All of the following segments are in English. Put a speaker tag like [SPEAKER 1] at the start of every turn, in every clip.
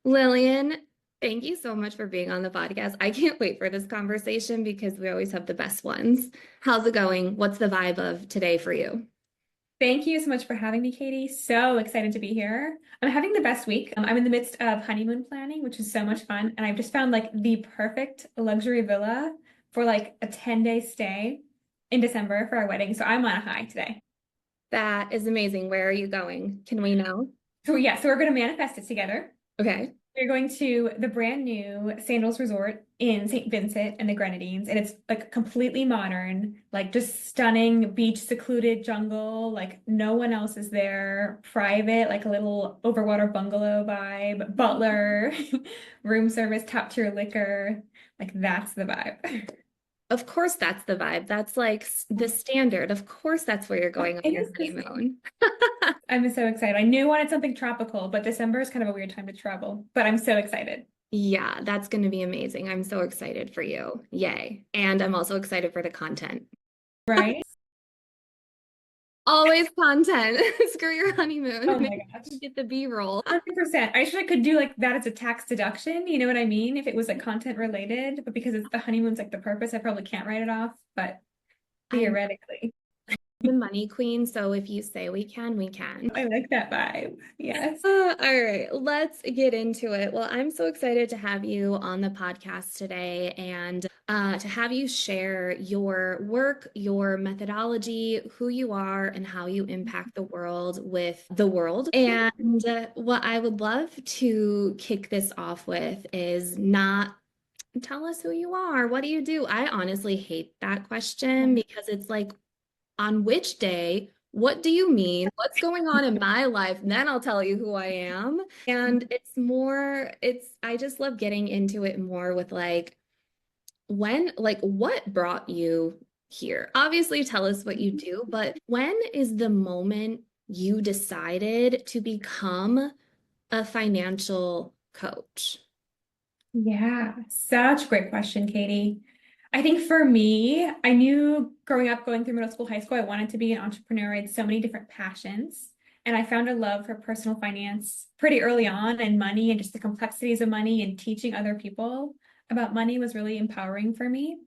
[SPEAKER 1] Lillian, thank you so much for being on the podcast. I can't wait for this conversation because we always have the best ones. How's it going? What's the vibe of today for you?
[SPEAKER 2] Thank you so much for having me, Katie. So excited to be here. I'm having the best week. I'm in the midst of honeymoon planning, which is so much fun. And I've just found like the perfect luxury villa for like a 10-day stay in December for our wedding. So I'm on a high today.
[SPEAKER 1] That is amazing. Where are you going? Can we know?
[SPEAKER 2] So we're going to manifest it together.
[SPEAKER 1] Okay.
[SPEAKER 2] We're going to the brand new Sandals Resort in St. Vincent and the Grenadines, and it's like completely modern, like just stunning beach, secluded jungle, like no one else is there, private, like a little overwater bungalow vibe, butler, room service, top tier liquor. Like that's the vibe.
[SPEAKER 1] Of course, that's the vibe. That's like the standard. Of course, that's where you're going on
[SPEAKER 2] It
[SPEAKER 1] your
[SPEAKER 2] is the same.
[SPEAKER 1] honeymoon.
[SPEAKER 2] I'm so excited. I knew I wanted something tropical, but December is kind of a weird time to travel, but I'm so excited.
[SPEAKER 1] Yeah, that's going to be amazing. I'm so excited for you. Yay. And I'm also excited for the content.
[SPEAKER 2] Right?
[SPEAKER 1] Always content. Screw your
[SPEAKER 2] Oh
[SPEAKER 1] honeymoon. Make
[SPEAKER 2] my
[SPEAKER 1] sure
[SPEAKER 2] gosh.
[SPEAKER 1] you get the B-roll.
[SPEAKER 2] 100%. I wish I could do like that as a tax deduction. You know what I mean? If it was like content related, but because it's the honeymoon's like the purpose, I probably can't write it off. But
[SPEAKER 1] I'm
[SPEAKER 2] theoretically,
[SPEAKER 1] the money queen, so if you say we can, we can.
[SPEAKER 2] I like that vibe. Yes.
[SPEAKER 1] All right, let's get into it. Well, I'm so excited to have you on the podcast today and to have you share your work, your methodology, who you are, and how you impact the world with the world. And what I would love to kick this off with is not tell us who you are. What do you do? I honestly hate that question because it's like, on which day? What do you mean? What's going on in my life? And then I'll tell you who I am. And I just love getting into it more with what brought you here? Obviously, tell us what you do, but when is the moment you decided to become a financial coach?
[SPEAKER 2] Yeah, such a great question, Katie. I think for me, I knew growing up, going through middle school, high school, I wanted to be an entrepreneur. I had so many different passions. And I found a love for personal finance pretty early on and money and just the complexities of money and teaching other people about money was really empowering for me.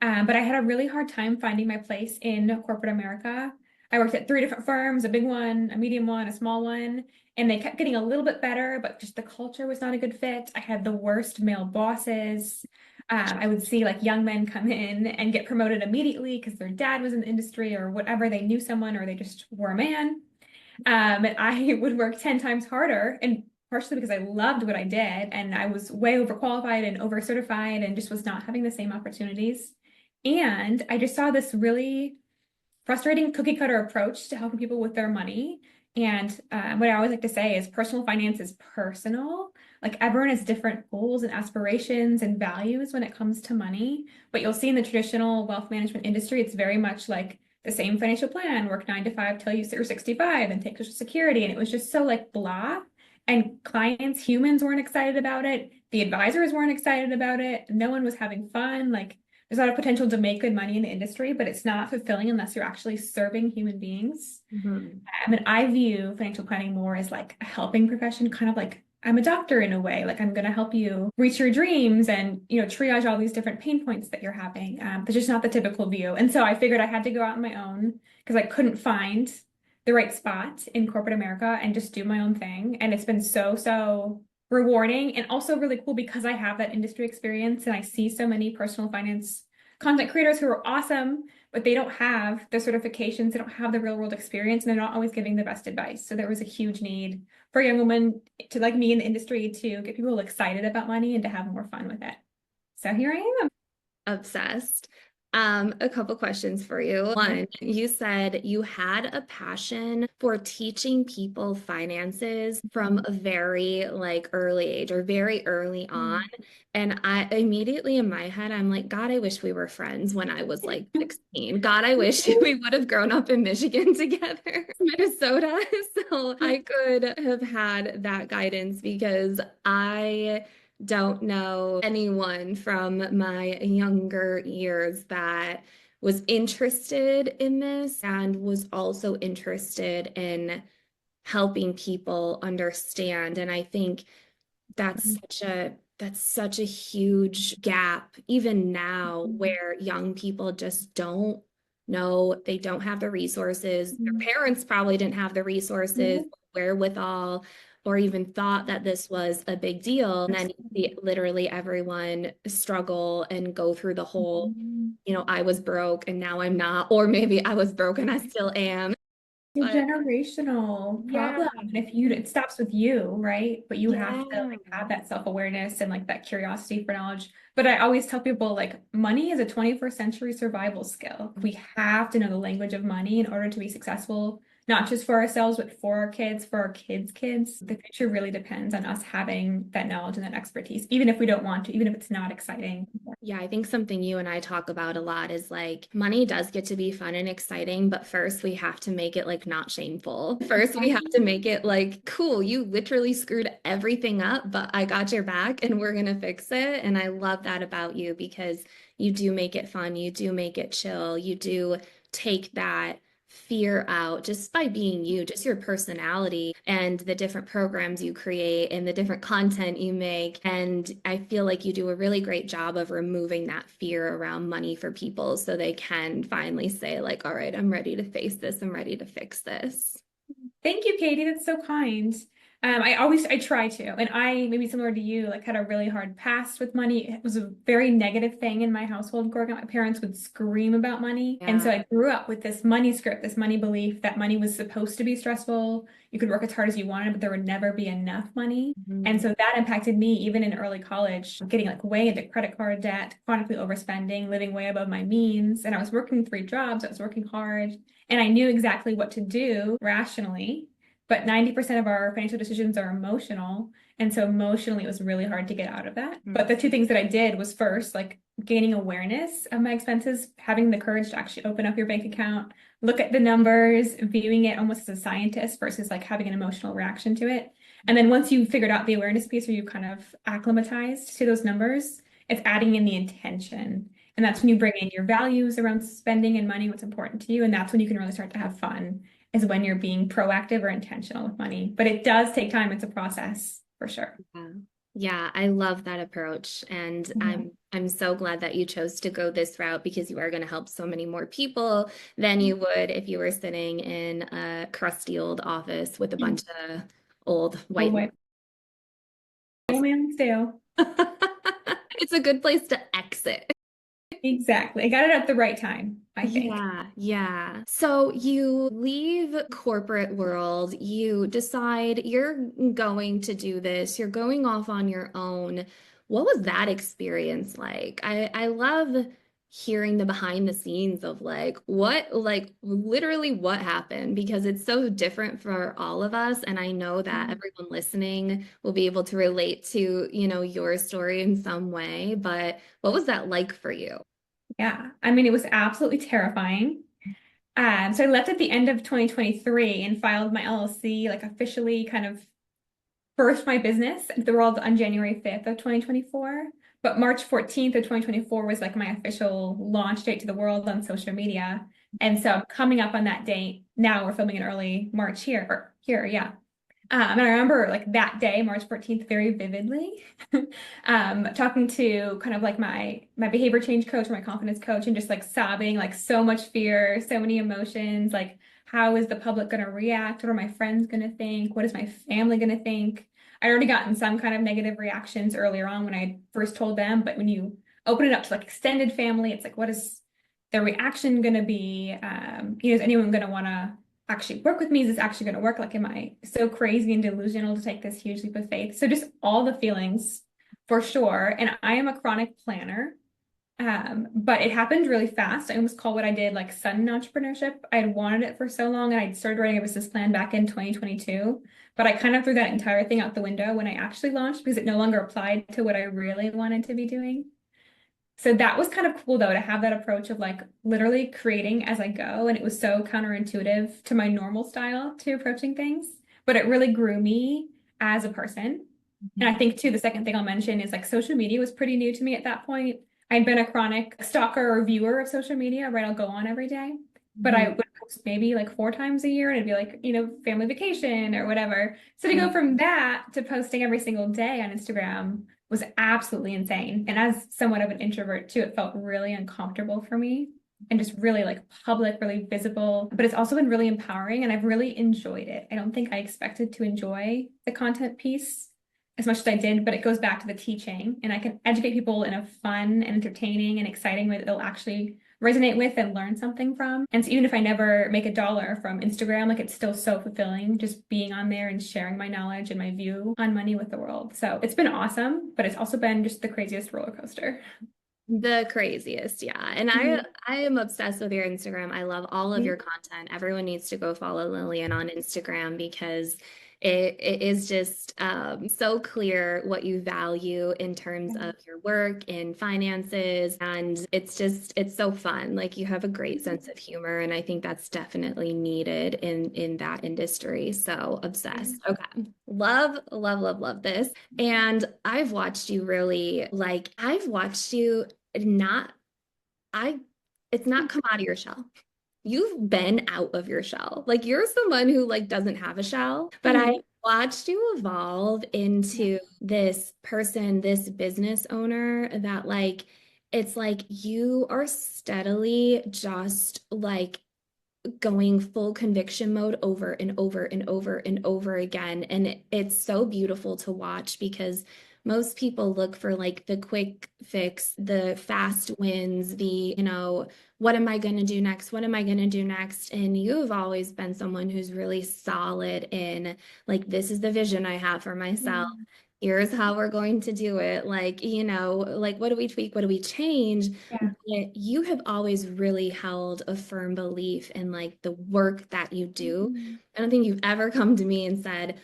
[SPEAKER 2] But I had a really hard time finding my place in corporate America. I worked at three different firms, a big one, a medium one, a small one, and they kept getting a little bit better, but just the culture was not a good fit. I had the worst male bosses. I would see like young men come in and get promoted immediately because their dad was in the industry or whatever. They knew someone or they just were a man. And I would work 10 times harder and partially because I loved what I did and I was way overqualified and overcertified and just was not having the same opportunities. And I just saw this really frustrating cookie cutter approach to helping people with their money. And what I always like to say is personal finance is personal. Like everyone has different goals and aspirations and values when it comes to money. But you'll see in the traditional wealth management industry, it's very much like the same financial plan, work 9 to 5 till you're 65 and take Social Security. And it was just so like blah. And clients, humans weren't excited about it. The advisors weren't excited about it. No one was having fun. Like there's a lot of potential to make good money in the industry, but it's not fulfilling unless you're actually serving human beings.
[SPEAKER 1] Mhm.
[SPEAKER 2] I mean, I view financial planning more as like a helping profession, kind of like I'm a doctor in a way. Like I'm going to help you reach your dreams and, triage all these different pain points that you're having. That's just not the typical view. And so I figured I had to go out on my own because I couldn't find the right spot in corporate America and just do my own thing. And it's been so, so rewarding and also really cool because I have that industry experience and I see so many personal finance content creators who are awesome, but they don't have the certifications, they don't have the real world experience, and they're not always giving the best advice. So there was a huge need for young women to like me in the industry to get people excited about money and to have more fun with it. So here I am.
[SPEAKER 1] Obsessed. A couple questions for you. One, you said you had a passion for teaching people finances from a very early age or very early on. And I immediately in my head, I'm like, God, I wish we were friends when I was like 16. God, I wish we would have grown up in Michigan together, Minnesota, so I could have had that guidance because I don't know anyone from my younger years that was interested in this and was also interested in helping people understand. And I think That's such a huge gap even now
[SPEAKER 2] Mhm.
[SPEAKER 1] where young people just don't know, they don't have the resources. Their
[SPEAKER 2] Mhm.
[SPEAKER 1] parents probably didn't have the resources,
[SPEAKER 2] Yeah.
[SPEAKER 1] wherewithal, or even thought that this was a big deal. And then you see
[SPEAKER 2] Absolutely.
[SPEAKER 1] literally everyone struggle and go through the whole,
[SPEAKER 2] Mhm.
[SPEAKER 1] I was broke and now I'm not, or maybe I was broke and I still am.
[SPEAKER 2] A
[SPEAKER 1] But
[SPEAKER 2] generational
[SPEAKER 1] yeah,
[SPEAKER 2] problem. And if you, it stops with you, right? But you have to
[SPEAKER 1] yeah.
[SPEAKER 2] like have that self-awareness and like that curiosity for knowledge. But I always tell people like money is a 21st century survival skill. We have to know the language of money in order to be successful, not just for ourselves, but for our kids, for our kids' kids. The future really depends on us having that knowledge and that expertise, even if we don't want to, even if it's not exciting.
[SPEAKER 1] Yeah, I think something you and I talk about a lot is like money does get to be fun and exciting, but first we have to make it like not shameful. First, we have to make it like, cool, you literally screwed everything up, but I got your back and we're gonna fix it. And I love that about you because you do make it fun, you do make it chill, you do take that fear out just by being you, just your personality and the different programs you create and the different content you make. And I feel like you do a really great job of removing that fear around money for people so they can finally say, like, all right, I'm ready to face this, I'm ready to fix this.
[SPEAKER 2] Thank you, Katie. That's so kind. I try to, and I, maybe similar to you, like had a really hard past with money. It was a very negative thing in my household growing up. My parents would scream about money. And
[SPEAKER 1] Yeah.
[SPEAKER 2] so I grew up with this money script, this money belief that money was supposed to be stressful. You could work as hard as you wanted, but there would never be enough money. And
[SPEAKER 1] Mhm.
[SPEAKER 2] so that impacted me even in early college, getting like way into credit card debt, chronically overspending, living way above my means. And I was working 3 jobs, I was working hard, and I knew exactly what to do rationally, but 90% of our financial decisions are emotional. And so emotionally, it was really hard to get out of that. But the two things that I did was first, like gaining awareness of my expenses, having the courage to actually open up your bank account, look at the numbers, viewing it almost as a scientist versus like having an emotional reaction to it. And then once you figured out the awareness piece or you kind of acclimatized to those numbers, it's adding in the intention. And that's when you bring in your values around spending and money, what's important to you. And that's when you can really start to have fun, is when you're being proactive or intentional with money. But it does take time. It's a process for sure.
[SPEAKER 1] Yeah. Yeah, I love that approach. And
[SPEAKER 2] Yeah.
[SPEAKER 1] I'm so glad that you chose to go this route because you are going to help so many more people than you would if you were sitting in a crusty old office with a bunch of old
[SPEAKER 2] Oh,
[SPEAKER 1] white.
[SPEAKER 2] wait. Oh, man, still.
[SPEAKER 1] It's a good place to exit.
[SPEAKER 2] Exactly. I got it at the right time, I think.
[SPEAKER 1] Yeah, yeah. So you leave corporate world, you decide you're going to do this, you're going off on your own. What was that experience like? I love hearing the behind the scenes of like literally what happened because it's so different for all of us. And I know that everyone listening will be able to relate to, your story in some way. But what was that like for you?
[SPEAKER 2] Yeah. I mean, it was absolutely terrifying. So I left at the end of 2023 and filed my LLC, like officially kind of birthed my business into the world on January 5th of 2024. But March 14th of 2024 was like my official launch date to the world on social media. And so coming up on that date, now we're filming in early March here, or here, yeah. And I remember like that day, March 14th, very vividly, talking to kind of like my behavior change coach or my confidence coach and just like sobbing, like so much fear, so many emotions, like how is the public going to react? What are my friends going to think? What is my family going to think? I'd already gotten some kind of negative reactions earlier on when I first told them, but when you open it up to like extended family, it's like, what is their reaction going to be? Is anyone going to want to actually work with me? Is this actually going to work? Like, am I so crazy and delusional to take this huge leap of faith? So just all the feelings for sure. And I am a chronic planner. But it happened really fast. I almost call what I did like sudden entrepreneurship. I had wanted it for so long and I'd started writing a business plan back in 2022. But I kind of threw that entire thing out the window when I actually launched because it no longer applied to what I really wanted to be doing. So that was kind of cool though to have that approach of like literally creating as I go. And it was so counterintuitive to my normal style to approaching things, but it really grew me as a person. And I think too, the second thing I'll mention is like social media was pretty new to me at that point. I'd been a chronic stalker or viewer of social media, right? I'll go on every day. but I
[SPEAKER 1] Mhm.
[SPEAKER 2] would post maybe like 4 times a year and it'd be like, family vacation or whatever. So to go from that to posting every single day on Instagram was absolutely insane. And as somewhat of an introvert too, it felt really uncomfortable for me and just really like public, really visible. But it's also been really empowering and I've really enjoyed it. I don't think I expected to enjoy the content piece as much as I did, but it goes back to the teaching and I can educate people in a fun and entertaining and exciting way that they'll actually resonate with and learn something from. And so even if I never make a dollar from Instagram, like it's still so fulfilling just being on there and sharing my knowledge and my view on money with the world. So it's been awesome, but it's also been just the craziest roller coaster.
[SPEAKER 1] The craziest, yeah. And
[SPEAKER 2] Mhm.
[SPEAKER 1] I am obsessed with your Instagram. I love all of your content. Everyone needs to go follow Lillian on Instagram because it is just so clear what you value in terms of your work in finances. And it's so fun. Like you have a great sense of humor, and I think that's definitely needed in that industry. So obsessed. Okay. Love, love, love, love this. And I've watched you not I it's not come out of your shell. You've been out of your shell. Like you're someone who like doesn't have a shell, but I
[SPEAKER 2] Mhm.
[SPEAKER 1] watched you evolve
[SPEAKER 2] Yeah.
[SPEAKER 1] into this person, this business owner that like it's like you are steadily just like going full conviction mode over and over and over and over again. And it's so beautiful to watch because most people look for like the quick fix, the fast wins, what am I going to do next? What am I going to do next? And you've always been someone who's really solid in like, this is the vision I have for myself.
[SPEAKER 2] Mhm.
[SPEAKER 1] Here's how we're going to do it. Like, what do we tweak? What do we change?
[SPEAKER 2] Yeah.
[SPEAKER 1] But you have always really held a firm belief in like the work that you do.
[SPEAKER 2] Mhm.
[SPEAKER 1] I don't think you've ever come to me and said,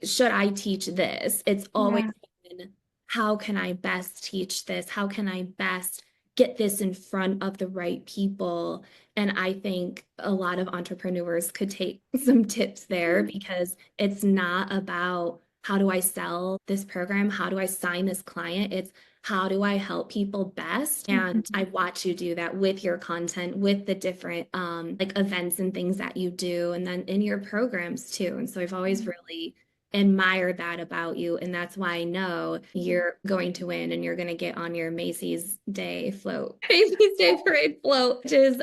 [SPEAKER 1] should I teach this? It's always
[SPEAKER 2] Yeah.
[SPEAKER 1] been, how can I best teach this? How can I best get this in front of the right people? And I think a lot of entrepreneurs could take some tips there because it's not about how do I sell this program? How do I sign this client? It's how do I help people best? And I
[SPEAKER 2] Mhm.
[SPEAKER 1] watch you do that with your content, with the different like events and things that you do, and then in your programs too. And so I've always really admired that about you. And that's why I know you're going to win and you're going to get on your Macy's Day float, Macy's Day Parade float, which is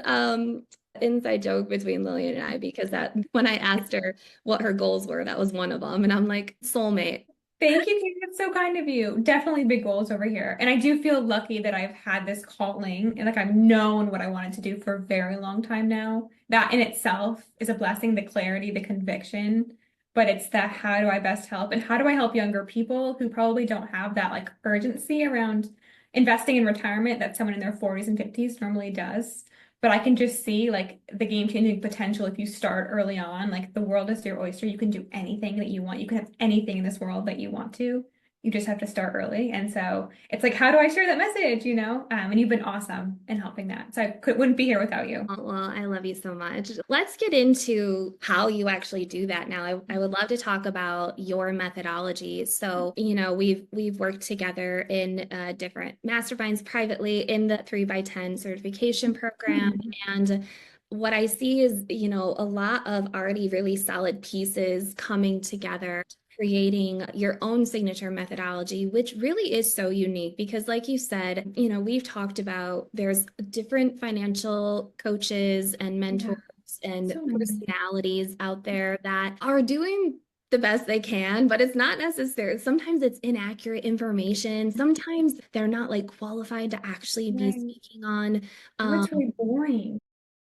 [SPEAKER 1] inside joke between Lillian and I, because that when I asked her what her goals were, that was one of them. And I'm like, soulmate.
[SPEAKER 2] Thank you, Kate. That's so kind of you. Definitely big goals over here. And I do feel lucky that I've had this calling and like I've known what I wanted to do for a very long time now. That in itself is a blessing, the clarity, the conviction. But it's the how do I best help and how do I help younger people who probably don't have that like urgency around investing in retirement that someone in their 40s and 50s normally does. But I can just see like the game-changing potential if you start early on. Like the world is your oyster. You can do anything that you want. You can have anything in this world that you want to. You just have to start early. And so it's like, how do I share that message, And you've been awesome in helping that. So wouldn't be here without you.
[SPEAKER 1] Oh, well, I love you so much. Let's get into how you actually do that now. I would love to talk about your methodology. So, we've worked together in different masterminds privately in the 3 by 10 certification program.
[SPEAKER 2] Mhm.
[SPEAKER 1] And what I see is, a lot of already really solid pieces coming together, creating your own signature methodology, which really is so unique because, like you said, we've talked about there's different financial coaches and mentors
[SPEAKER 2] Yeah,
[SPEAKER 1] and
[SPEAKER 2] so many.
[SPEAKER 1] personalities out there that are doing the best they can, but it's not necessary. Sometimes it's inaccurate information. Sometimes they're not like qualified to actually be
[SPEAKER 2] Right.
[SPEAKER 1] speaking on,
[SPEAKER 2] Or
[SPEAKER 1] um,
[SPEAKER 2] it's really boring.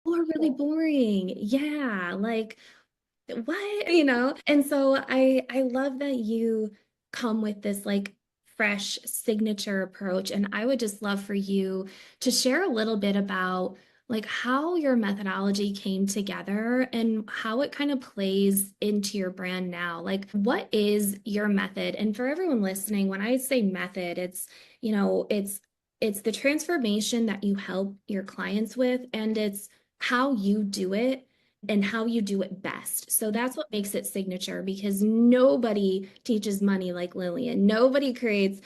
[SPEAKER 1] or really boring. Yeah, like what and so I love that you come with this like fresh signature approach, and I would just love for you to share a little bit about like how your methodology came together and how it kind of plays into your brand now. Like what is your method? And for everyone listening, when I say method, it's it's the transformation that you help your clients with, and it's how you do it and how you do it best. So that's what makes it signature because nobody teaches money like Lillian. Nobody creates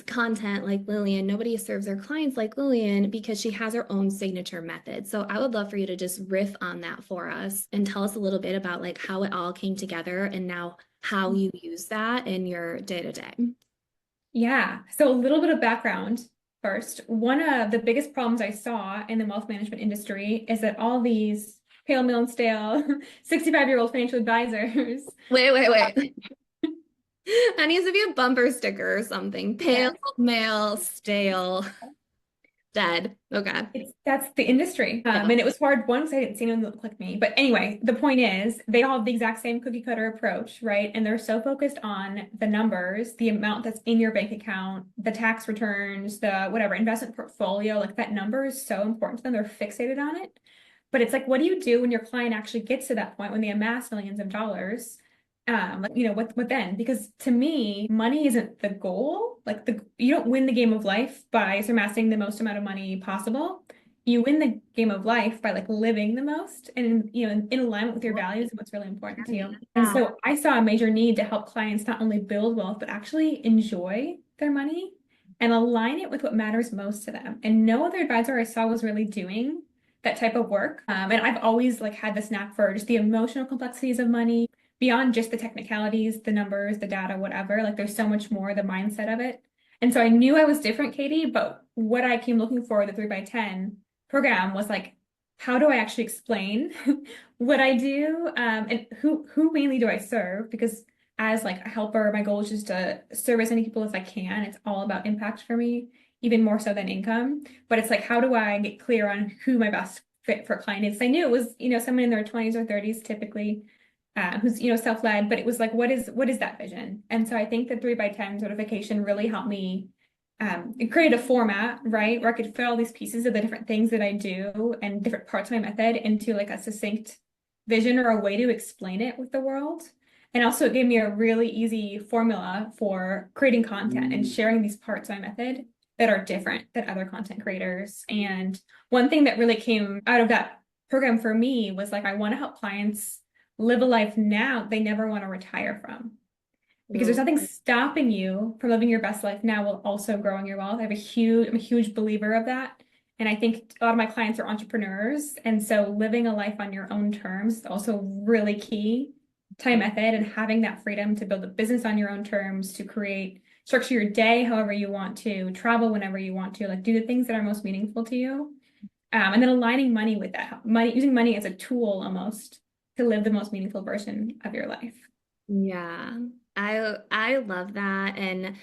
[SPEAKER 1] content like Lillian. Nobody serves their clients like Lillian because she has her own signature method. So I would love for you to just riff on that for us and tell us a little bit about like how it all came together and now how you use that in your day to day.
[SPEAKER 2] Yeah. So a little bit of background first. One of the biggest problems I saw in the wealth management industry is that all these pale, mill, and stale 65-year-old financial advisors.
[SPEAKER 1] Wait. That needs to be a bumper sticker or something. Pale,
[SPEAKER 2] Yes.
[SPEAKER 1] male, stale, dead. Okay.
[SPEAKER 2] That's the industry.
[SPEAKER 1] Yeah.
[SPEAKER 2] And it was hard once I didn't see anyone that looked like me. But anyway, the point is they all have the exact same cookie cutter approach, right? And they're so focused on the numbers, the amount that's in your bank account, the tax returns, the whatever investment portfolio, like that number is so important to them. They're fixated on it. But it's like, what do you do when your client actually gets to that point when they amass millions of dollars? Like, what then? Because to me, money isn't the goal. Like you don't win the game of life by amassing the most amount of money possible. You win the game of life by like living the most and in alignment with your values and what's really important to you. And
[SPEAKER 1] Yeah.
[SPEAKER 2] so I saw a major need to help clients not only build wealth, but actually enjoy their money and align it with what matters most to them. And no other advisor I saw was really doing that type of work. And I've always like had this knack for just the emotional complexities of money beyond just the technicalities, the numbers, the data, whatever. Like there's so much more, the mindset of it. And so I knew I was different, Katie, but what I came looking for, the 3 by 10 program was like, how do I actually explain what I do? And who mainly do I serve? Because as like a helper, my goal is just to serve as many people as I can. It's all about impact for me, even more so than income. But it's like, how do I get clear on who my best fit for client is? I knew it was, someone in their 20s or 30s typically, who's, self-led, but it was like, what is that vision? And so I think the 3 by 10 certification really helped me it created a format, right, where I could fit all these pieces of the different things that I do and different parts of my method into like a succinct vision or a way to explain it with the world. And also it gave me a really easy formula for creating content and sharing these parts of my method that are different than other content creators. And one thing that really came out of that program for me was like, I want to help clients live a life now they never want to retire from. Because there's
[SPEAKER 1] Ooh.
[SPEAKER 2] nothing stopping you from living your best life now while also growing your wealth. I'm a huge believer of that. And I think a lot of my clients are entrepreneurs. And so living a life on your own terms is also really key to my method and having that freedom to build a business on your own terms, to structure your day however you want to, travel whenever you want to, like do the things that are most meaningful to you. And then aligning money with that, using money as a tool almost to live the most meaningful version of your life.
[SPEAKER 1] Yeah. I love that. And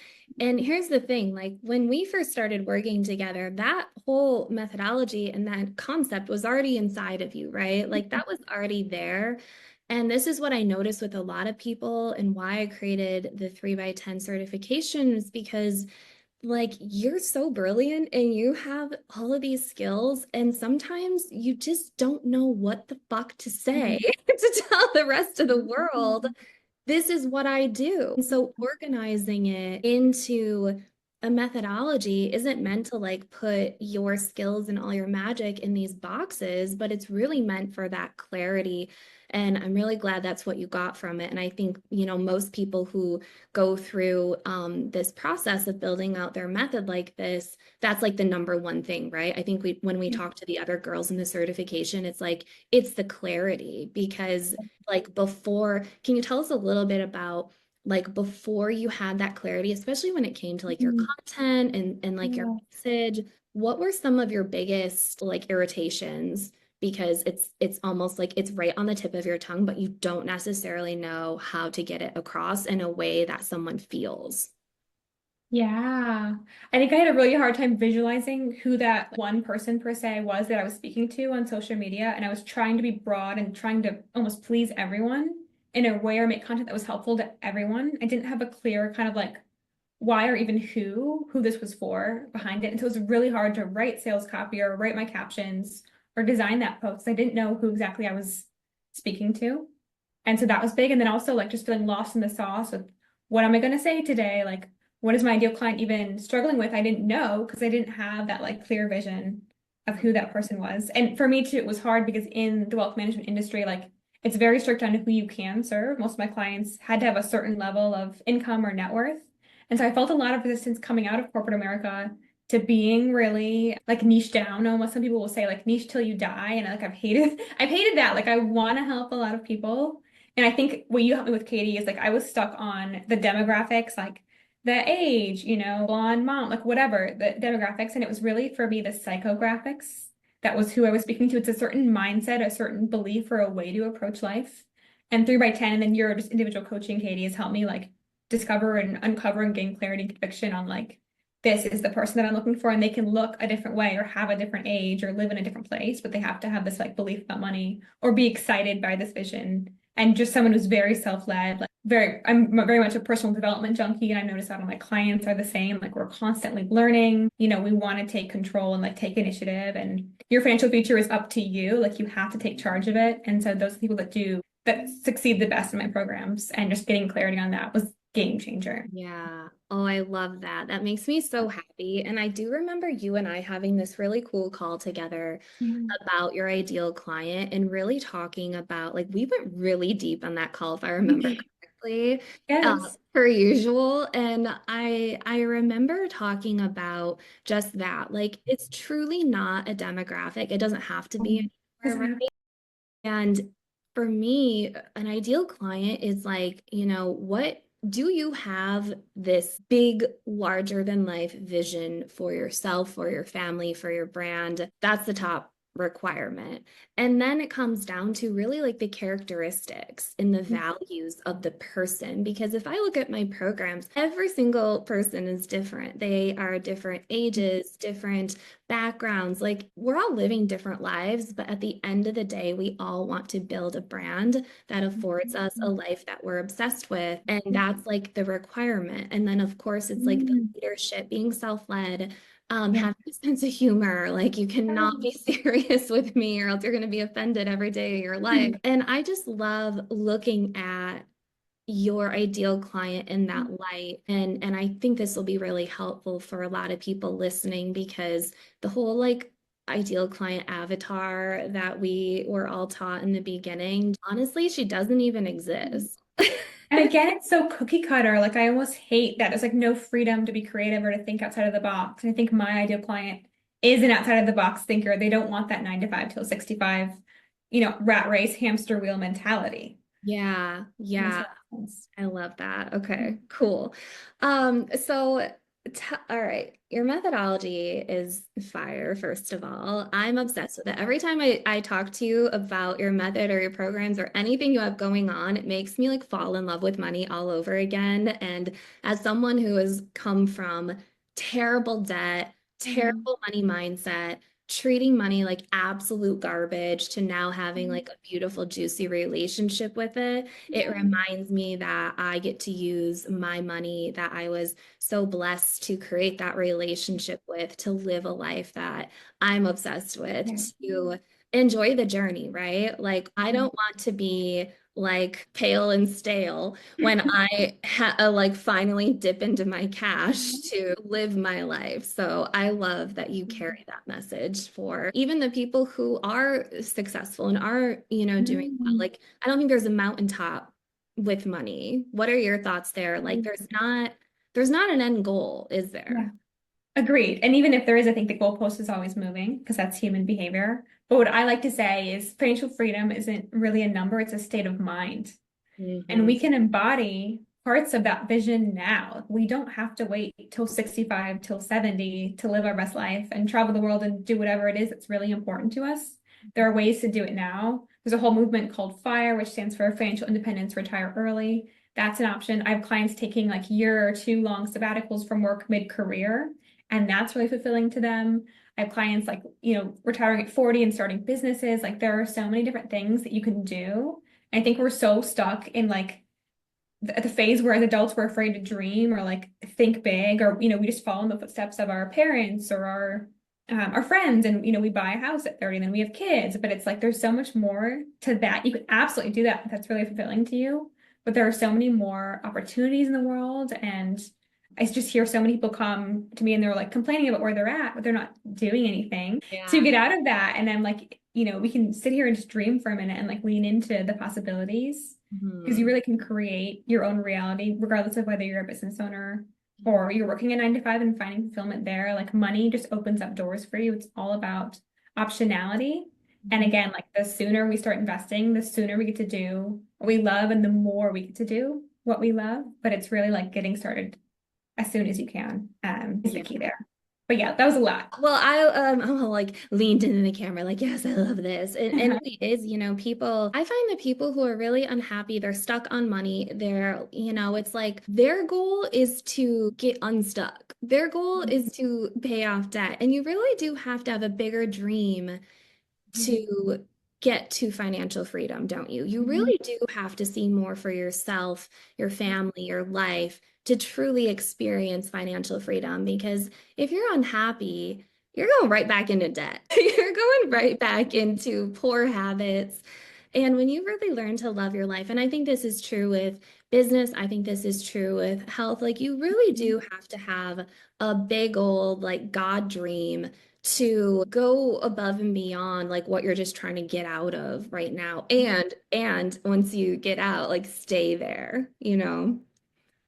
[SPEAKER 1] here's the thing, like when we first started working together, that whole methodology and that concept was already inside of you, right? Like that was already there. And this is what I noticed with a lot of people and why I created the 3 by 10 certifications because like you're so brilliant and you have all of these skills and sometimes you just don't know what the fuck to say to tell the rest of the world this is what I do. And so organizing it into a methodology isn't meant to like put your skills and all your magic in these boxes, but it's really meant for that clarity. And I'm really glad that's what you got from it. And I think, most people who go through this process of building out their method like this, that's like the number one thing, right? I think when we talk to the other girls in the certification, it's like, it's the clarity because like before, can you tell us a little bit about like before you had that clarity, especially when it came to like your content and like your
[SPEAKER 2] Yeah.
[SPEAKER 1] message, what were some of your biggest like irritations? Because it's almost like it's right on the tip of your tongue, but you don't necessarily know how to get it across in a way that someone feels.
[SPEAKER 2] Yeah. I think I had a really hard time visualizing who that one person per se was that I was speaking to on social media. And I was trying to be broad and trying to almost please everyone in a way or make content that was helpful to everyone. I didn't have a clear kind of like why or even who this was for behind it. And so it was really hard to write sales copy or write my captions or design that post. I didn't know who exactly I was speaking to. And so that was big. And then also like just feeling lost in the sauce with what am I going to say today? Like, what is my ideal client even struggling with? I didn't know because I didn't have that like clear vision of who that person was. And for me too, it was hard because in the wealth management industry, like it's very strict on who you can serve. Most of my clients had to have a certain level of income or net worth. And so I felt a lot of resistance coming out of corporate America to being really like niche down. Almost some people will say like niche till you die. And like I've hated that. Like I want to help a lot of people. And I think what you helped me with, Katie, is like I was stuck on the demographics, like the age, blonde mom, like whatever, the demographics. And it was really for me the psychographics. That was who I was speaking to. It's a certain mindset, a certain belief, or a way to approach life. And 3 by 10, and then your just individual coaching, Katie, has helped me like discover and uncover and gain clarity and conviction on like this is the person that I'm looking for, and they can look a different way or have a different age or live in a different place, but they have to have this like belief about money or be excited by this vision. And just someone who's very self-led, like I'm very much a personal development junkie, and I've noticed that all my clients are the same. Like we're constantly learning, we want to take control and like take initiative, and your financial future is up to you. Like you have to take charge of it. And so those people that succeed the best in my programs, and just getting clarity on that was game changer.
[SPEAKER 1] Yeah. Oh, I love that. That makes me so happy. And I do remember you and I having this really cool call together
[SPEAKER 2] Yeah.
[SPEAKER 1] about your ideal client and really talking about, like, we went really deep on that call, if I remember correctly,
[SPEAKER 2] Yes.
[SPEAKER 1] per usual. And I remember talking about just that. Like, it's truly not a demographic. It doesn't have to be anywhere,
[SPEAKER 2] Doesn't have.
[SPEAKER 1] right? And for me, an ideal client is like, what do you have this big, larger than life vision for yourself, for your family, for your brand? That's the top requirement. And then it comes down to really like the characteristics and the values of the person. Because if I look at my programs, every single person is different. They are different ages, different backgrounds. Like we're all living different lives, but at the end of the day, we all want to build a brand that affords us a life that we're obsessed with. And that's like the requirement. And then, of course, it's like the leadership, being self-led,
[SPEAKER 2] Yeah.
[SPEAKER 1] having a sense of humor. Like you cannot be serious with me, or else you're going to be offended every day of your life. And I just love looking at your ideal client in that light. And I think this will be really helpful for a lot of people listening because the whole like ideal client avatar that we were all taught in the beginning, honestly, she doesn't even exist.
[SPEAKER 2] And again, it's so cookie cutter. Like I almost hate that there's like no freedom to be creative or to think outside of the box. And I think my ideal client is an outside of the box thinker. They don't want that 9 to 5 till 65, rat race, hamster wheel mentality.
[SPEAKER 1] Yeah,
[SPEAKER 2] Makes a
[SPEAKER 1] yeah.
[SPEAKER 2] lot of sense.
[SPEAKER 1] I love that. Okay, cool. So all right, your methodology is fire, first of all. I'm obsessed with it. Every time I talk to you about your method or your programs or anything you have going on, it makes me like fall in love with money all over again. And as someone who has come from terrible debt,
[SPEAKER 2] Mhm.
[SPEAKER 1] terrible money mindset, treating money like absolute garbage to now having like a beautiful, juicy relationship with it, it
[SPEAKER 2] Yeah.
[SPEAKER 1] reminds me that I get to use my money that I was so blessed to create that relationship with, to live a life that I'm obsessed with,
[SPEAKER 2] Yeah.
[SPEAKER 1] to enjoy the journey, right? Like, I don't want to be like pale and stale when I like finally dip into my cash to live my life. So I love that you carry that message for even the people who are successful and are, doing well.
[SPEAKER 2] Mhm.
[SPEAKER 1] Like, I don't think there's a mountaintop with money. What are your thoughts there? Like, there's not an end goal, is
[SPEAKER 2] Yeah.
[SPEAKER 1] there?
[SPEAKER 2] Agreed. And even if there is, I think the goalpost is always moving because that's human behavior. But what I like to say is financial freedom isn't really a number, it's a state of mind. And
[SPEAKER 1] Hmm.
[SPEAKER 2] we can embody parts of that vision now. We don't have to wait till 65, till 70 to live our best life and travel the world and do whatever it is that's really important to us. There are ways to do it now. There's a whole movement called FIRE, which stands for Financial Independence, Retire Early. That's an option. I have clients taking like year or two long sabbaticals from work mid-career, and that's really fulfilling to them. I have clients like, retiring at 40 and starting businesses. Like there are so many different things that you can do. I think we're so stuck in like the phase where as adults we're afraid to dream or like think big, or we just follow in the footsteps of our parents or our friends, and we buy a house at 30 and then we have kids. But it's like there's so much more to that. You can absolutely do that. That's really fulfilling to you. But there are so many more opportunities in the world, and I just hear so many people come to me and they're like complaining about where they're at, but they're not doing anything to
[SPEAKER 1] Yeah.
[SPEAKER 2] get out of that. And I'm like, we can sit here and just dream for a minute and like lean into the possibilities because you
[SPEAKER 1] Mhm.
[SPEAKER 2] really can create your own reality, regardless of whether you're a business owner or you're working a 9 to 5 and finding fulfillment there. Like money just opens up doors for you. It's all about optionality. And
[SPEAKER 1] Mhm.
[SPEAKER 2] again, like the sooner we start investing, the sooner we get to do what we love and the more we get to do what we love. But it's really like getting started as soon as you can, is the
[SPEAKER 1] Yeah.
[SPEAKER 2] key there. But yeah, that was a lot.
[SPEAKER 1] Well, I'm all like leaned into the camera, like, yes, I love this. And it is, people, I find that people who are really unhappy, they're stuck on money. It's like their goal is to get unstuck. Their goal is to pay off debt. And you really do have to have a bigger dream to get to financial freedom, don't you? You really do have to see more for yourself, your family, your life to truly experience financial freedom. Because if you're unhappy, you're going right back into debt. You're going right back into poor habits. And when you really learn to love your life, and I think this is true with business, I think this is true with health, like you really do have to have a big old like God dream to go above and beyond like what you're just trying to get out of right now, and once you get out, like stay there.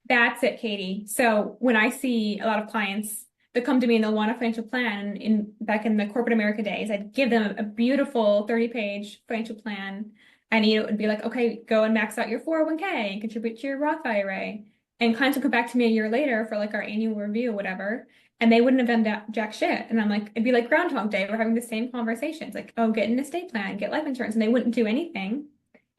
[SPEAKER 2] That's it, Katie. So when I see a lot of clients that come to me and they'll want a financial plan in back in the corporate America days, I'd give them a beautiful 30-page financial plan. And it would be like, okay, go and max out your 401k and contribute to your Roth IRA. And clients would come back to me a year later for like our annual review, whatever, and they wouldn't have done jack shit. And I'm like, it'd be like Groundhog Day. We're having the same conversations, like, oh, get an estate plan, get life insurance, and they wouldn't do anything.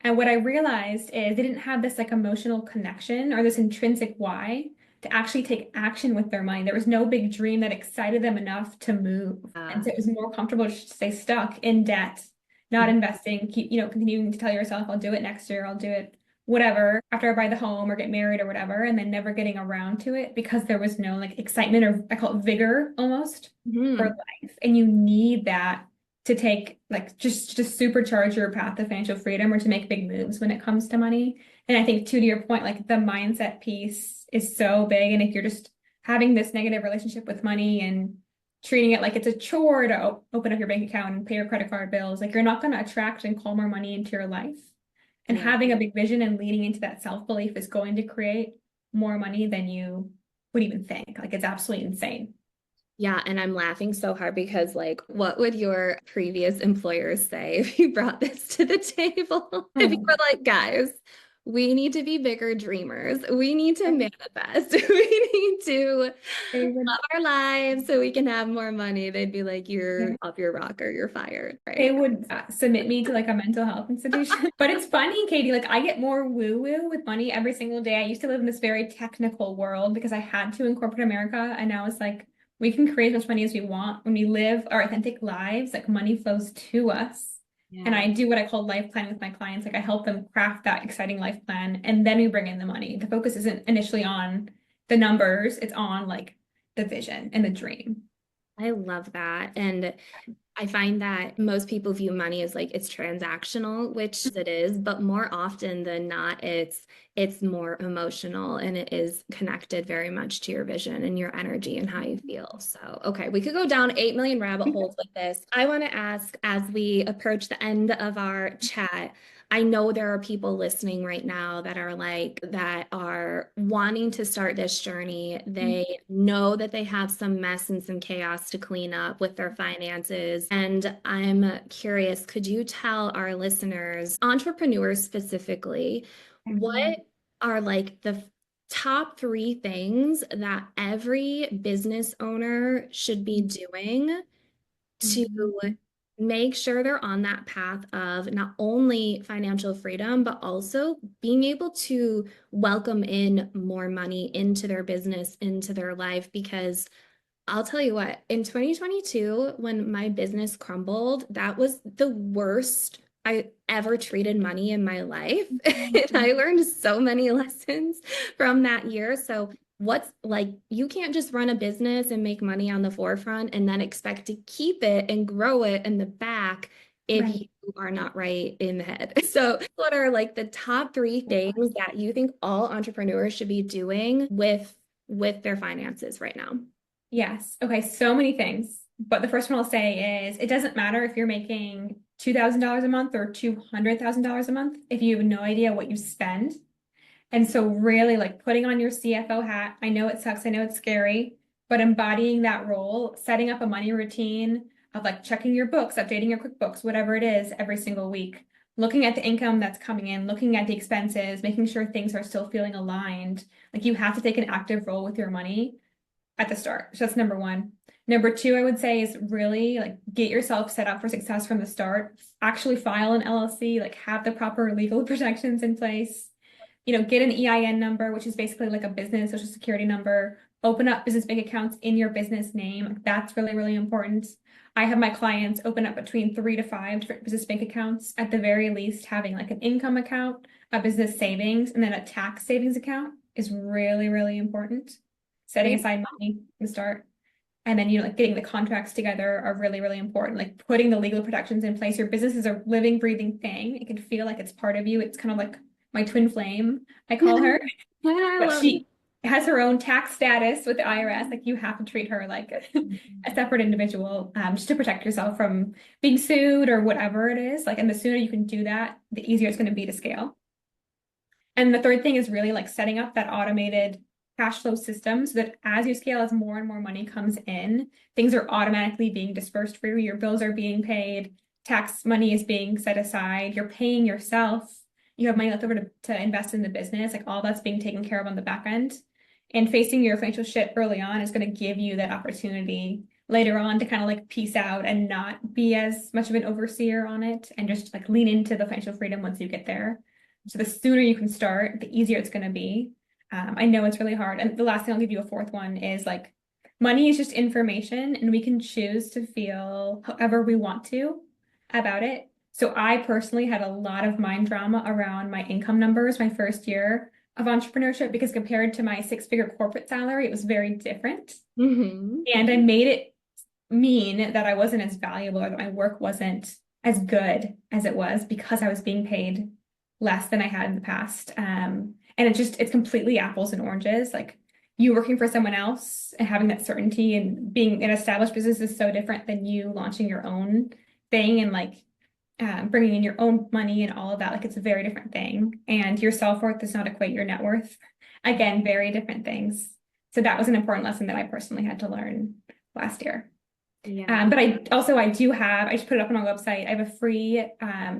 [SPEAKER 2] And what I realized is they didn't have this like emotional connection or this intrinsic why to actually take action with their money. There was no big dream that excited them enough to move. And so it was more comfortable to stay stuck in debt, not investing, keep, continuing to tell yourself, I'll do it next year, I'll do it whatever after I buy the home or get married or whatever, and then never getting around to it because there was no like excitement or I call it vigor almost for
[SPEAKER 1] Mhm.
[SPEAKER 2] life. And you need that to take like just supercharge your path to financial freedom or to make big moves when it comes to money. And I think too, to your point, like the mindset piece is so big. And if you're just having this negative relationship with money and treating it like it's a chore to open up your bank account and pay your credit card bills, like you're not going to attract and call more money into your life. And
[SPEAKER 1] Yeah.
[SPEAKER 2] having a big vision and leaning into that self-belief is going to create more money than you would even think. Like it's absolutely insane.
[SPEAKER 1] Yeah, and I'm laughing so hard because, like, what would your previous employers say if you brought this to the table? If you were
[SPEAKER 2] Oh.
[SPEAKER 1] like, guys, we need to be bigger dreamers. We need to manifest. We need to
[SPEAKER 2] They would,
[SPEAKER 1] love our lives so we can have more money. They'd be like,
[SPEAKER 2] yeah.
[SPEAKER 1] you're off your rocker, you're fired,
[SPEAKER 2] They
[SPEAKER 1] right?
[SPEAKER 2] would submit me to like a mental health institution. But it's funny, Katie, like I get more woo-woo with money every single day. I used to live in this very technical world because I had to in corporate America. And now it's like we can create as much money as we want. When we live our authentic lives, like money flows to us. And
[SPEAKER 1] Yeah.
[SPEAKER 2] I do what I call life planning with my clients. Like I help them craft that exciting life plan and then we bring in the money. The focus isn't initially on the numbers, it's on like the vision and the dream.
[SPEAKER 1] I love that. And I find that most people view money as like it's transactional, which it is, but more often than not, it's more emotional and it is connected very much to your vision and your energy and how you feel. So, okay, we could go down 8 million rabbit holes with this. I want to ask as we approach the end of our chat, I know there are people listening right now that are wanting to start this journey. They know that they have some mess and some chaos to clean up with their finances. And I'm curious, could you tell our listeners, entrepreneurs specifically, what are like the top three things that every business owner should be doing to make sure they're on that path of not only financial freedom, but also being able to welcome in more money into their business, into their life? Because I'll tell you what, in 2022, when my business crumbled, that was the worst I ever treated money in my life. And I learned so many lessons from that year. So, what's like, you can't just run a business and make money on the forefront and then expect to keep it and grow it in the back if
[SPEAKER 2] Right.
[SPEAKER 1] you are not right in the head. So, what are like the top three things that you think all entrepreneurs should be doing with with their finances right now?
[SPEAKER 2] Yes. Okay, so many things. But the first one I'll say is it doesn't matter if you're making $2,000 a month or $200,000 a month if you have no idea what you spend. And so really like putting on your CFO hat, I know it sucks, I know it's scary, but embodying that role, setting up a money routine of like checking your books, updating your QuickBooks, whatever it is, every single week, looking at the income that's coming in, looking at the expenses, making sure things are still feeling aligned. Like you have to take an active role with your money at the start. So that's number one. Number two, I would say is really like get yourself set up for success from the start. Actually file an LLC, like have the proper legal protections in place. Get an EIN number, which is basically like a business social security number. Open up business bank accounts in your business name. That's really, really important. I have my clients open up between 3 to 5 different business bank accounts, at the very least, having like an income account, a business savings, and then a tax savings account is really, really important. Setting
[SPEAKER 1] Yeah.
[SPEAKER 2] aside money to start. And then, like getting the contracts together are really, really important. Like putting the legal protections in place. Your business is a living, breathing thing. It can feel like it's part of you. It's kind of like my twin flame, I call her.
[SPEAKER 1] I
[SPEAKER 2] But
[SPEAKER 1] love
[SPEAKER 2] she has her own tax status with the IRS. Like you have to treat her like a separate individual, just to protect yourself from being sued or whatever it is. Like, and the sooner you can do that, the easier it's going to be to scale. And the third thing is really like setting up that automated cash flow system so that as you scale, as more and more money comes in, things are automatically being dispersed for you. Your bills are being paid, tax money is being set aside, you're paying yourself, you have money left over to invest in the business, like all that's being taken care of on the back end. And facing your financial shit early on is going to give you that opportunity later on to kind of like piece out and not be as much of an overseer on it and just like lean into the financial freedom once you get there. So the sooner you can start, the easier it's going to be. I know it's really hard. And the last thing I'll give you, a fourth one, is like money is just information and we can choose to feel however we want to about it. So I personally had a lot of mind drama around my income numbers my first year of entrepreneurship because compared to my six-figure corporate salary, it was very different.
[SPEAKER 1] hmm
[SPEAKER 2] And I made it mean that I wasn't as valuable or that my work wasn't as good as it was because I was being paid less than I had in the past. And it's completely apples and oranges. Like you working for someone else and having that certainty and being an established business is so different than you launching your own thing and like bringing in your own money and all of that. Like it's a very different thing. And your self-worth does not equate your net worth. Again, very different things. So that was an important lesson that I personally had to learn last year.
[SPEAKER 1] Yeah.
[SPEAKER 2] But I just put it up on our website. I have a free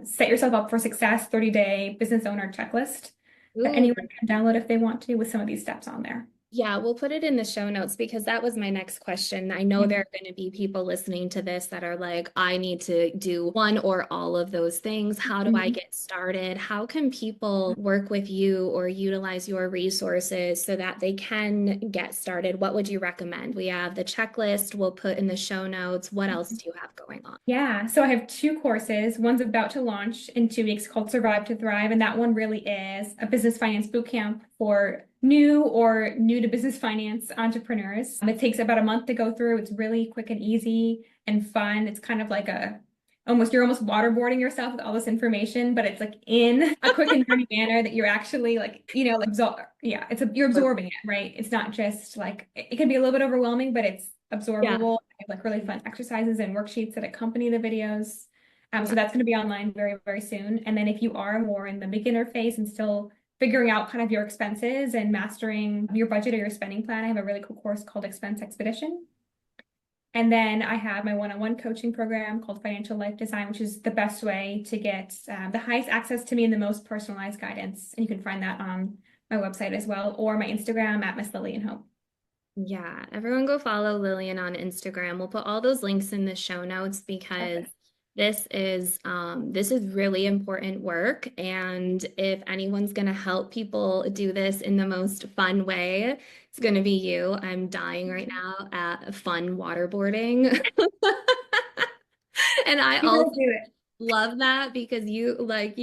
[SPEAKER 2] set yourself up for success 30-day business owner checklist that
[SPEAKER 1] Ooh.
[SPEAKER 2] anyone can download if they want to with some of these steps on there.
[SPEAKER 1] Yeah, we'll put it in the show notes because that was my next question. I know
[SPEAKER 2] Yeah.
[SPEAKER 1] there are going to be people listening to this that are like, I need to do one or all of those things. How do I
[SPEAKER 2] Mhm.
[SPEAKER 1] get started? How can people work with you or utilize your resources so that they can get started? What would you recommend? We have the checklist we'll put in the show notes. What else do you have going on?
[SPEAKER 2] Yeah, so I have two courses. One's about to launch in 2 weeks called Survive to Thrive, and that one really is a business finance boot camp for new or new to business finance entrepreneurs. It takes about a month to go through. It's really quick and easy and fun. It's kind of like you're almost waterboarding yourself with all this information, but it's like in a quick and dirty manner that you're actually like, like you're absorbing it, right? It's not just like it can be a little bit overwhelming, but it's
[SPEAKER 1] Yeah.
[SPEAKER 2] absorbable. I have like really fun exercises and worksheets that accompany the videos. So
[SPEAKER 1] Yeah.
[SPEAKER 2] that's going to be online very, very soon. And then if you are more in the beginner phase and still figuring out kind of your expenses and mastering your budget or your spending plan, I have a really cool course called Expense Expedition. And then I have my one-on-one coaching program called Financial Life Design, which is the best way to get the highest access to me and the most personalized guidance. And you can find that on my website as well, or my Instagram at Miss Lillian Hope.
[SPEAKER 1] Yeah, everyone go follow Lillian on Instagram. We'll put all those links in the show notes because
[SPEAKER 2] Perfect.
[SPEAKER 1] this is really important work. And if anyone's gonna help people do this in the most fun way, it's gonna be you. I'm dying right now at fun waterboarding. And I
[SPEAKER 2] You
[SPEAKER 1] also
[SPEAKER 2] will do it.
[SPEAKER 1] love that because you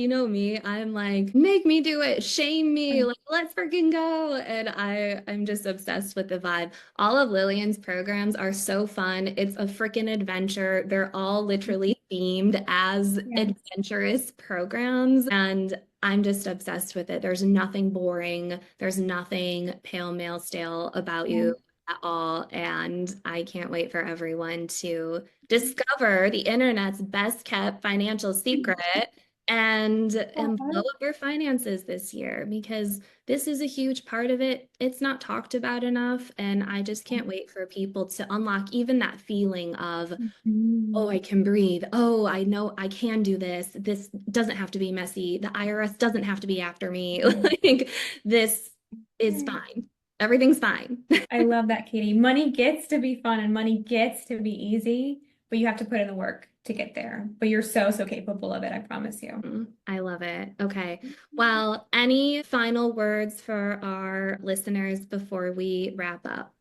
[SPEAKER 1] know me, I'm like, make me do it, shame me, like, let's freaking go. And I'm just obsessed with the vibe. All of Lillian's programs are so fun. It's a freaking adventure. They're all literally themed as
[SPEAKER 2] Yeah.
[SPEAKER 1] adventurous programs. And I'm just obsessed with it. There's nothing boring. There's nothing pale male stale about
[SPEAKER 2] Yeah.
[SPEAKER 1] you at all. And I can't wait for everyone to discover the internet's best kept financial secret and blow up their finances this year because this is a huge part of it. It's not talked about enough. And I just can't wait for people to unlock even that feeling of, oh,
[SPEAKER 2] Mhm.
[SPEAKER 1] I can breathe. Oh, I know I can do this. This doesn't have to be messy. The IRS doesn't have to be after me. Like, this is fine. Everything's fine.
[SPEAKER 2] I love that, Katie. Money gets to be fun and money gets to be easy, but you have to put in the work to get there. But you're so, so capable of it, I promise you.
[SPEAKER 1] I love it. Okay. Well, any final words for our listeners before we wrap up?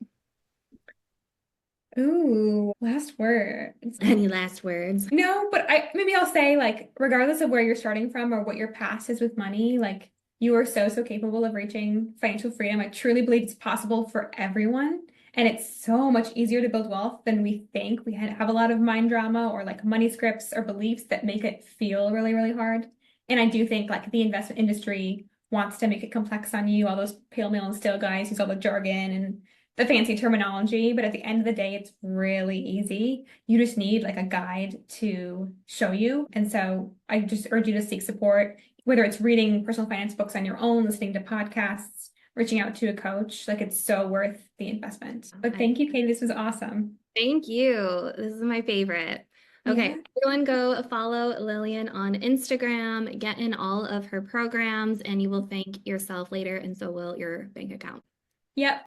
[SPEAKER 2] Ooh, last words.
[SPEAKER 1] Any last words?
[SPEAKER 2] No, but I maybe I'll say like regardless of where you're starting from or what your past is with money, like you are so so capable of reaching financial freedom. I truly believe it's possible for everyone, and it's so much easier to build wealth than we think. We have a lot of mind drama or like money scripts or beliefs that make it feel really really hard. And I do think like the investment industry wants to make it complex on you. All those pale male and stale guys use all the jargon and the fancy terminology, but at the end of the day, it's really easy. You just need like a guide to show you. And so I just urge you to seek support, whether it's reading personal finance books on your own, listening to podcasts, reaching out to a coach. Like it's so worth the investment. But
[SPEAKER 1] I
[SPEAKER 2] thank you, Katie. This was awesome.
[SPEAKER 1] Thank you. This is my favorite. Okay,
[SPEAKER 2] Yeah.
[SPEAKER 1] everyone go follow Lillian on Instagram, get in all of her programs, and you will thank yourself later, and so will your bank account.
[SPEAKER 2] Yep.